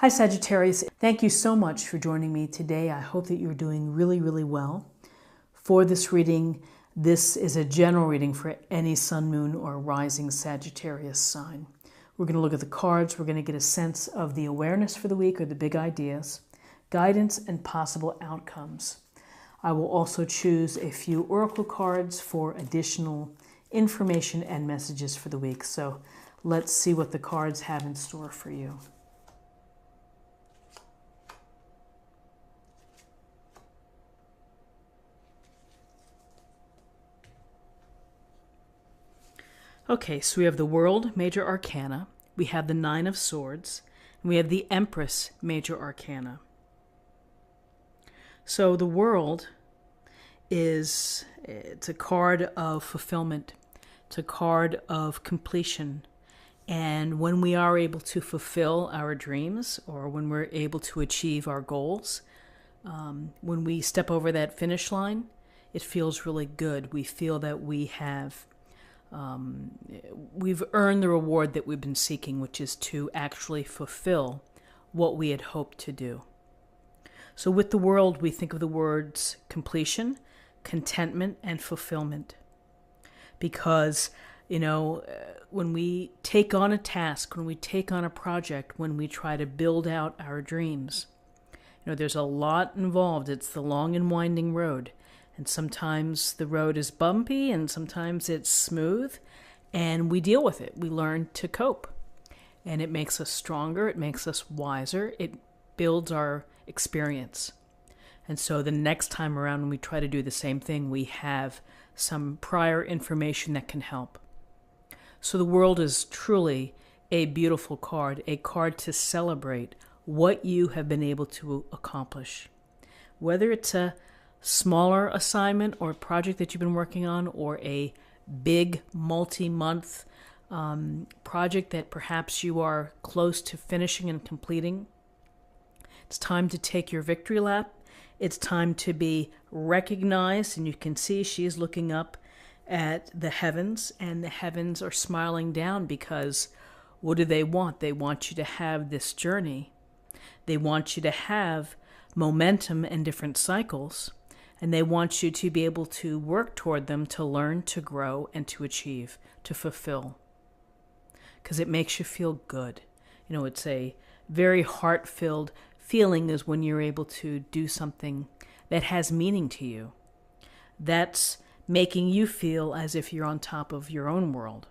Hi Sagittarius, thank you so much for joining me today. I hope that you're doing really, really well. For this reading, this is a general reading for any sun, moon, or rising Sagittarius sign. We're going to look at the cards. We're going to get a sense of the awareness for the week or the big ideas, guidance, and possible outcomes. I will also choose a few oracle cards for additional information and messages for the week. So let's see what the cards have in store for you. Okay, so we have the World, Major Arcana. We have the Nine of Swords. And we have the Empress, Major Arcana. So the World it's a card of fulfillment. It's a card of completion. And when we are able to fulfill our dreams, or when we're able to achieve our goals, when we step over that finish line, it feels really good. We feel that we've earned the reward that we've been seeking, which is to actually fulfill what we had hoped to do. So with the World, we think of the words completion, contentment, and fulfillment. Because, when we take on a task, when we take on a project, when we try to build out our dreams, there's a lot involved. It's the long and winding road. And sometimes the road is bumpy and sometimes it's smooth, and we deal with it. We learn to cope, and it makes us stronger. It makes us wiser. It builds our experience. And so the next time around when we try to do the same thing, we have some prior information that can help. So the World is truly a beautiful card, a card to celebrate what you have been able to accomplish. Whether it's a smaller assignment or project that you've been working on, or a big multi-month project that perhaps you are close to finishing and completing, it's time to take your victory lap. It's time to be recognized, and you can see she's looking up at the heavens, and the heavens are smiling down, because what do they want? They want you to have this journey. They want you to have momentum and different cycles. And they want you to be able to work toward them, to learn, to grow, and to achieve, to fulfill. Because it makes you feel good. It's a very heart-filled feeling is when you're able to do something that has meaning to you. That's making you feel as if you're on top of your own world.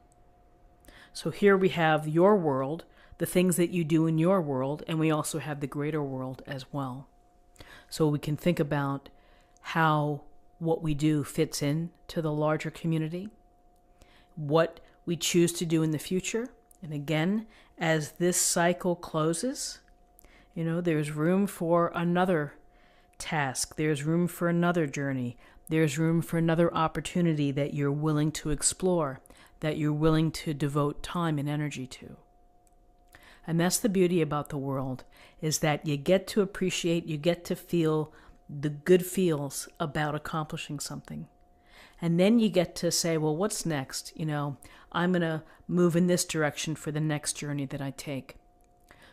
So here we have your world, the things that you do in your world, and we also have the greater world as well. So we can think about how what we do fits in to the larger community, what we choose to do in the future. And again, as this cycle closes, there's room for another task. There's room for another journey. There's room for another opportunity that you're willing to explore, that you're willing to devote time and energy to. And that's the beauty about the World, is that you get to appreciate, you get to feel the good feels about accomplishing something. And then you get to say, well, what's next? I'm going to move in this direction for the next journey that I take.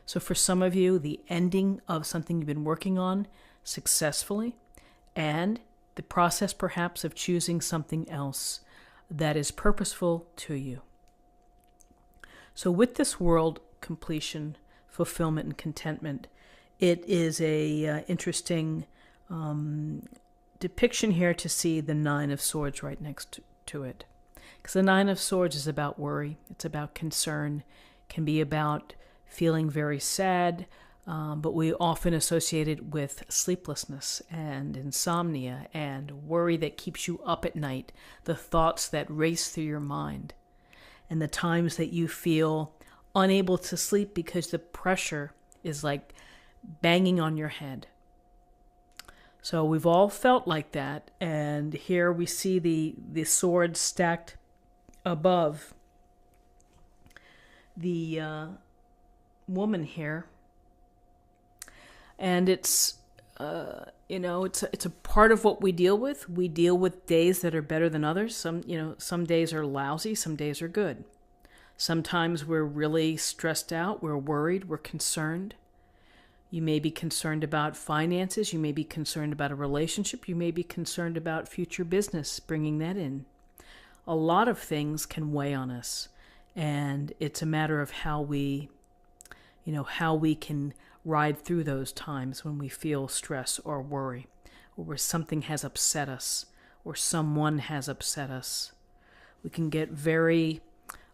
So for some of you, the ending of something you've been working on successfully, and the process perhaps of choosing something else that is purposeful to you. So with this World, completion, fulfillment, and contentment, it is a interesting depiction here to see the Nine of Swords right next to it. Because the Nine of Swords is about worry. It's about concern. It can be about feeling very sad, but we often associate it with sleeplessness and insomnia and worry that keeps you up at night, the thoughts that race through your mind, and the times that you feel unable to sleep because the pressure is like banging on your head. So we've all felt like that, and here we see the swords stacked above the woman here, and it's a part of what we deal with. We deal with days that are better than others. Some days are lousy, some days are good. Sometimes we're really stressed out, we're worried, we're concerned. You may be concerned about finances. You may be concerned about a relationship. You may be concerned about future business, bringing that in. A lot of things can weigh on us, and it's a matter of how we can ride through those times when we feel stress or worry, or where something has upset us, or someone has upset us. We can get very,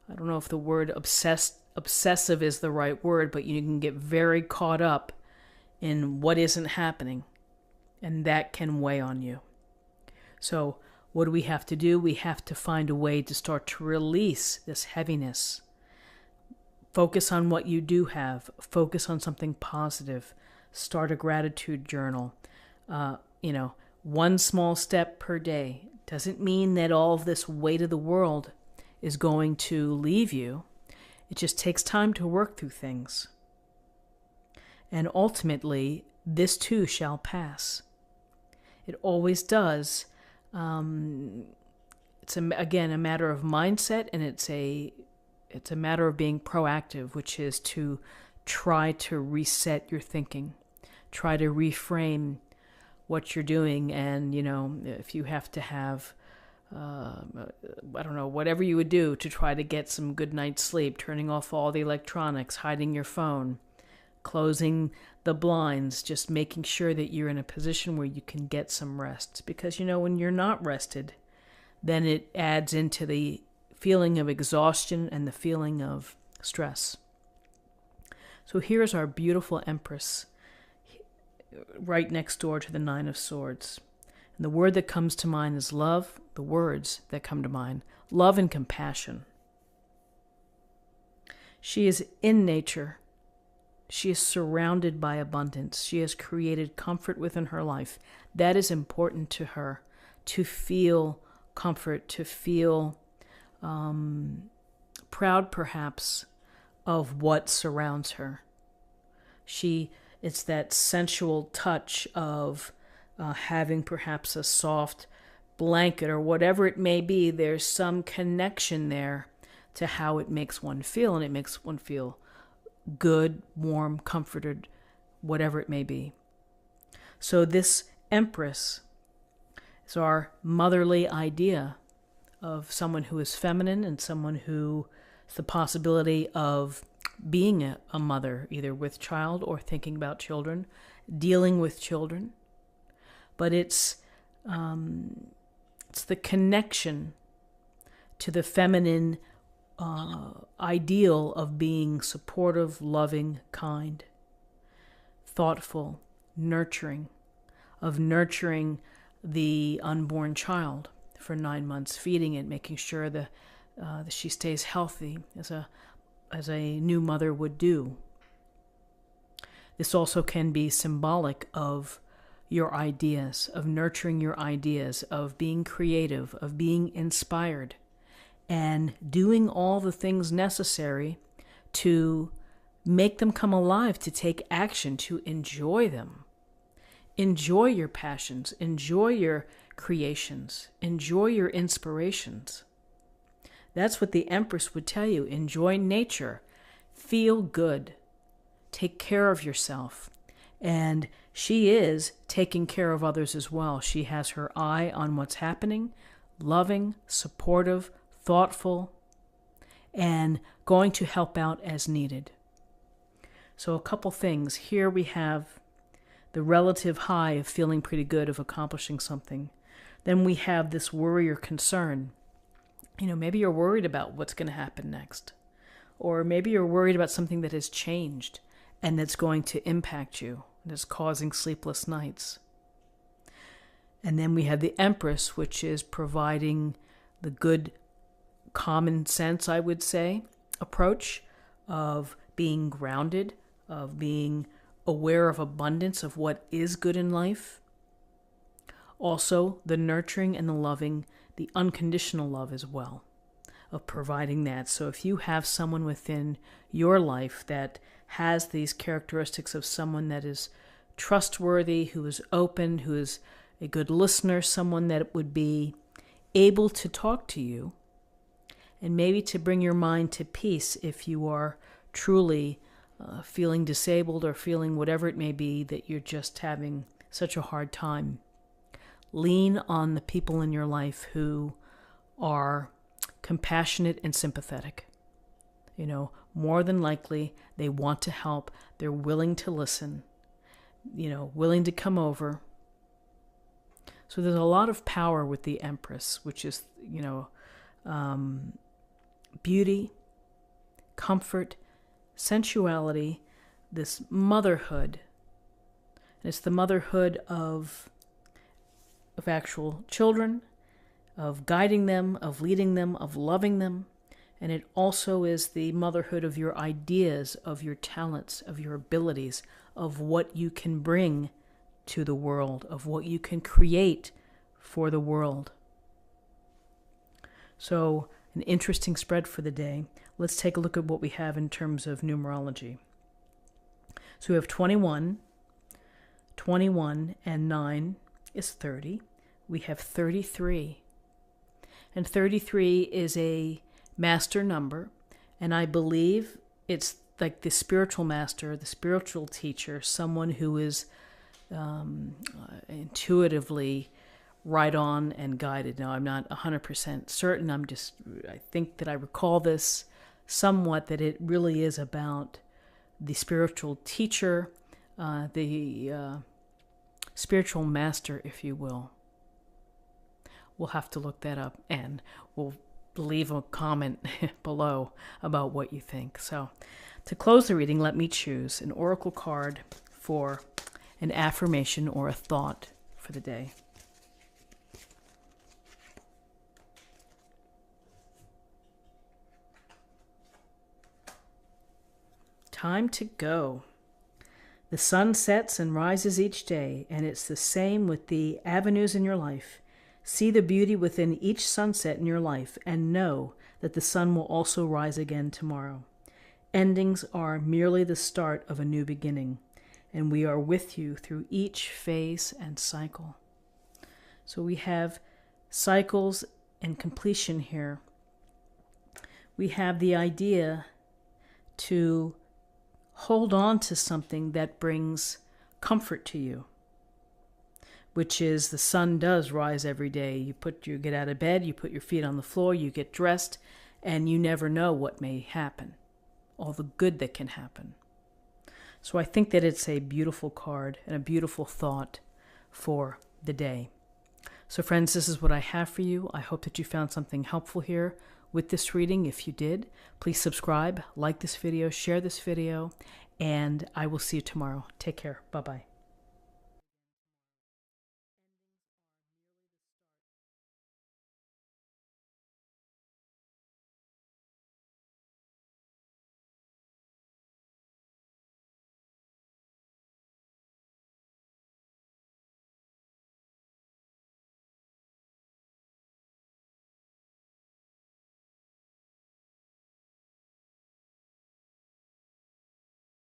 I don't know if the word obsessive is the right word, but you can get very caught up in what isn't happening, and that can weigh on you. So what do we have to do? We have to find a way to start to release this heaviness. Focus on what you do have. Focus on something positive. Start a gratitude journal. One small step per day. Doesn't mean that all of this weight of the world is going to leave you. It just takes time to work through things. And ultimately, this too shall pass. It always does. It's again a matter of mindset, and it's a matter of being proactive, which is to try to reset your thinking, try to reframe what you're doing, and if you have to have whatever you would do to try to get some good night's sleep, turning off all the electronics, hiding your phone, closing the blinds, just making sure that you're in a position where you can get some rest. Because, when you're not rested, then it adds into the feeling of exhaustion and the feeling of stress. So here's our beautiful Empress, right next door to the Nine of Swords. And the word that comes to mind is love. The words that come to mind, love and compassion. She is in nature. She is surrounded by abundance. She has created comfort within her life. That is important to her, to feel comfort, to feel proud perhaps of what surrounds her. It's that sensual touch of having perhaps a soft blanket or whatever it may be. There's some connection there to how it makes one feel, and it makes one feel good, warm, comforted, whatever it may be. So this Empress is our motherly idea of someone who is feminine and someone who has the possibility of being a mother, either with child or thinking about children, dealing with children. But it's the connection to the feminine ideal of being supportive, loving, kind, thoughtful, nurturing, of nurturing the unborn child for 9 months, feeding it, making sure that she stays healthy as a new mother would do. This also can be symbolic of your ideas, of nurturing your ideas, of being creative, of being inspired, and doing all the things necessary to make them come alive, to take action, to enjoy them. Enjoy your passions, enjoy your creations, enjoy your inspirations. That's what the Empress would tell you. Enjoy nature, feel good, take care of yourself. And she is taking care of others as well. She has her eye on what's happening, loving, supportive, thoughtful, and going to help out as needed. So a couple things. Here we have the relative high of feeling pretty good, of accomplishing something. Then we have this worry or concern. Maybe you're worried about what's going to happen next. Or maybe you're worried about something that has changed and that's going to impact you, and is causing sleepless nights. And then we have the Empress, which is providing the good common sense, I would say, approach of being grounded, of being aware of abundance, of what is good in life. Also, the nurturing and the loving, the unconditional love as well, of providing that. So if you have someone within your life that has these characteristics of someone that is trustworthy, who is open, who is a good listener, someone that would be able to talk to you, and maybe to bring your mind to peace if you are truly feeling disabled or feeling whatever it may be, that you're just having such a hard time, lean on the people in your life who are compassionate and sympathetic. You know, more than likely, they want to help. They're willing to listen, you know, willing to come over. So there's a lot of power with the Empress, which is, you know, beauty, comfort, sensuality, this motherhood. And it's the motherhood of actual children, of guiding them, of leading them, of loving them. And it also is the motherhood of your ideas, of your talents, of your abilities, of what you can bring to the world, of what you can create for the world. So, an interesting spread for the day. Let's take a look at what we have in terms of numerology. So we have 21, and 9 is 30. We have 33. And 33 is a master number, and I believe it's like the spiritual master, the spiritual teacher, someone who is intuitively right on and guided. Now, I'm not 100% certain. I think that I recall this somewhat, that it really is about the spiritual teacher, the spiritual master, if you will. We'll have to look that up, and we'll leave a comment below about what you think. So, to close the reading, let me choose an oracle card for an affirmation or a thought for the day. Time to go. The sun sets and rises each day, and it's the same with the avenues in your life. See the beauty within each sunset in your life, and know that the sun will also rise again tomorrow. Endings are merely the start of a new beginning, and we are with you through each phase and cycle. So we have cycles and completion here. We have the idea to hold on to something that brings comfort to you, which is the sun does rise every day. You get out of bed, you put your feet on the floor, you get dressed, and you never know what may happen, all the good that can happen. So I think that it's a beautiful card and a beautiful thought for the day. So friends, this is what I have for you. I hope that you found something helpful here with this reading. If you did, please subscribe, like this video, share this video, and I will see you tomorrow. Take care. Bye-bye.